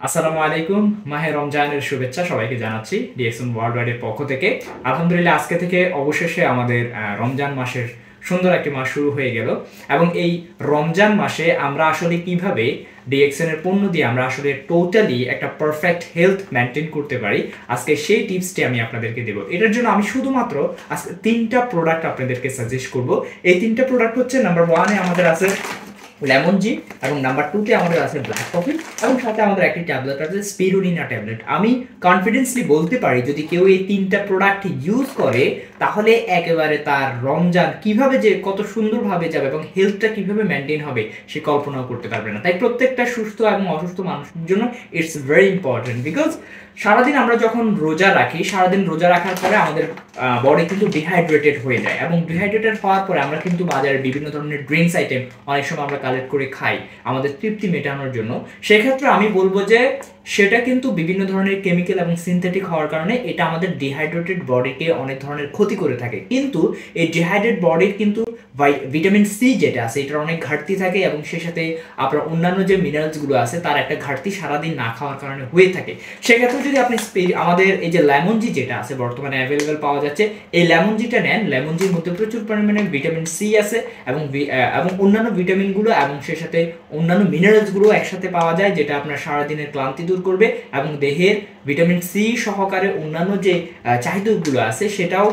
আসসালামু আলাইকুম। মাহে রমজানের শুভেচ্ছা সবাইকে জানাচ্ছি ডিএক্সএন ওয়ার্ল্ড ওয়াইডের পক্ষ থেকে। আলহামদুলিল্লাহ আজকে থেকে অবশেষে আমাদের রমজান মাসের সুন্দর একটি মাস শুরু হয়ে গেল এবং এই রমজান মাসে আমরা আসলে কিভাবে ডিএক্সএন এর পণ্য দিয়ে আমরা আসলে টোটালি একটা পারফেক্ট হেলথ মেনটেন করতে পারি, আজকে সেই টিপসটি আমি আপনাদেরকে দেব। এটার জন্য আমি শুধুমাত্র আজকে তিনটা প্রোডাক্ট আপনাদেরকে সাজেস্ট করব। এই তিনটা প্রোডাক্ট হচ্ছে, নাম্বার ওয়ানে আমাদের আছে লেমন জি, এবং নাম্বার টুতে আমাদের আছে ব্ল্যাক কফি, এবং সাথে আমাদের একটি ট্যাবলেট আছে স্পিরুলিনা ট্যাবলেট। আমি কনফিডেন্সলি বলতে পারি যদি কেউ এই তিনটা প্রোডাক্ট ইউজ করে তাহলে একেবারে তার রমজান কিভাবে যে কত সুন্দরভাবে যাবে এবং হেলথটা কিভাবে মেনটেন হবে সে কল্পনাও করতে পারবে না। তাই প্রত্যেকটা সুস্থ এবং অসুস্থ মানুষের জন্য ইটস ভেরি ইম্পর্টেন্ট, বিকজ সারাদিন আমরা যখন রোজা রাখি, সারাদিন রোজা রাখার পরে আমাদের বডি কিন্তু ডিহাইড্রেটেড হয়ে যায়, এবং ডিহাইড্রেটেড হওয়ার পরে আমরা কিন্তু বাজারে বিভিন্ন ধরনের ড্রিঙ্কস আইটেম অনেক সময় আমরা কালেক্ট করে খাই আমাদের তৃপ্তি মেটানোর জন্য। সেক্ষেত্রে আমি বলবো যে সেটা কিন্তু বিভিন্ন ধরনের কেমিক্যাল এবং সিনথেটিক হওয়ার কারণে এটা আমাদের ডিহাইড্রেটেড বডিকে অনেক ধরনের ক্ষতি করে থাকে। কিন্তু এই ডিহাইড্রেট বডির কিন্তু ভিটামিন সি যেটা আছে এটার অনেক ঘাটতি থাকে, এবং সেই সাথে আপনার অন্যান্য যে মিনারেলসগুলো আছে তার একটা ঘাটতি সারাদিন না খাওয়ার কারণে হয়ে থাকে। সেক্ষেত্রে যদি আপনি আমাদের এই যে লেমন জি যেটা আছে বর্তমানে অ্যাভেলেবেল পাওয়া যাচ্ছে, এই লেমন জিটা নেন। লেমন জির মধ্যে প্রচুর পরিমাণে ভিটামিন সি আছে এবং অন্যান্য ভিটামিনগুলো এবং সেই সাথে অন্যান্য মিনারেলসগুলো একসাথে পাওয়া যায়, যেটা আপনার সারাদিনের ক্লান্তি দূর করবে এবং দেহের ভিটামিন সি সহকারে অন্যান্য যে চাহিদাগুলো আছে সেটাও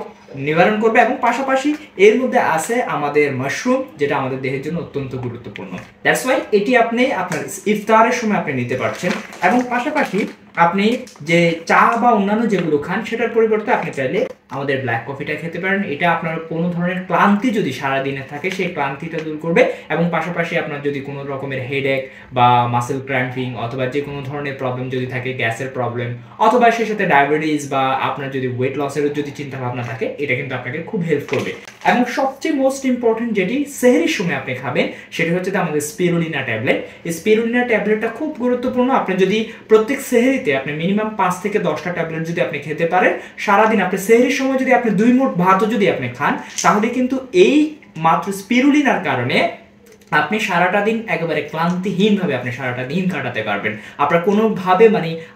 নিবারণ করবে। এবং পাশাপাশি এর মধ্যে আছে আমাদের মাশরুম, যেটা আমাদের দেহের জন্য অত্যন্ত গুরুত্বপূর্ণ। দ্যাটস ওয়াই এটি আপনি আপনার ইফতারের সময় আপনি নিতে পারছেন, এবং পাশাপাশি আপনি যে চা বা অন্যান্য যেগুলো খান সেটার পরিবর্তে আপনি চাইলে আমাদের ব্ল্যাক কফিটা খেতে পারেন। এটা আপনার কোনো ধরনের ক্লান্তি যদি সারাদিনে থাকে সেই ক্লান্তিটা দূর করবে, এবং পাশাপাশি আপনার যদি কোনো রকমের হেডেক বা মাসেল ক্র্যাম্পিং অথবা যে কোনো ধরনের প্রবলেম যদি থাকে, গ্যাসের প্রবলেম অথবা সেই সাথে ডায়াবেটিস বা আপনার যদি ওয়েট লসের যদি চিন্তা ভাবনা থাকে, এটা কিন্তু আপনাকে খুব হেল্প করবে। এবং সবচেয়ে মোস্ট ইম্পর্টেন্ট যেটি সেহরির সময় আপনি খাবেন সেটা হচ্ছে আমাদের স্পিরুলিনা ট্যাবলেট। এই স্পিরুলিনা ট্যাবলেটটা খুব গুরুত্বপূর্ণ। আপনি যদি প্রত্যেক সেহরিতে আপনি মিনিমাম 5 থেকে 10টা ট্যাবলেট যদি আপনি খেতে পারেন, সারাদিন আপনি সেহরির সময় যদি আপনি 2 মুঠ ভাতও যদি আপনি খান, তাহলে কিন্তু এই মাত্র স্পিরুলিনার কারণে আপনি সারাটা দিন একেবারে ক্লান্তিহীনভাবে আপনি সারাটা দিন কাটাতে পারবেন। আপনার কোনোভাবে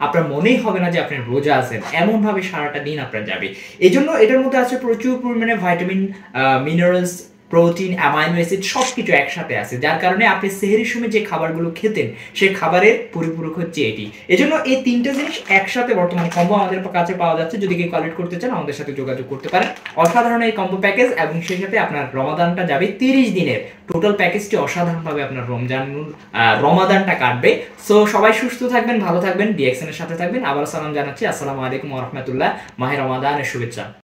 আপনার মনেই হবে না যে আপনি রোজা আছেন, এমনভাবে সারাটা দিন আপনার যাবে। এই জন্য এটার মধ্যে আছে প্রচুর পরিমাণে vitamin, minerals, protein, amino acid সব কিছু একসাথে আছে, যার কারণে আপনি সেহরির সময় যে খাবারগুলো খেতেন সেই খাবারের পরিপূরক হচ্ছে এটি। এজন্য এই তিনটা জিনিস একসাথে বর্তমান কম্বো আমাদের কাছে পাওয়া যাচ্ছে। যদি কেউ কালেক্ট করতে চান আমাদের সাথে যোগাযোগ করতে পারেন। অসাধারণ এই কম্বো প্যাকেজ, এবং সেই সাথে আপনার রমাদানটা যাবে 30 দিনের। টোটাল প্যাকেজটি অসাধারণভাবে আপনার রমাদানটা কাটবে। সো সবাই সুস্থ থাকবেন, ভালো থাকবেন, ডিএক্সএন এর সাথে থাকবেন। আবার সালাম জানাচ্ছি। আসসালামু আলাইকুম ওয়া রাহমাতুল্লাহ। মাহে রমাদানের শুভেচ্ছা।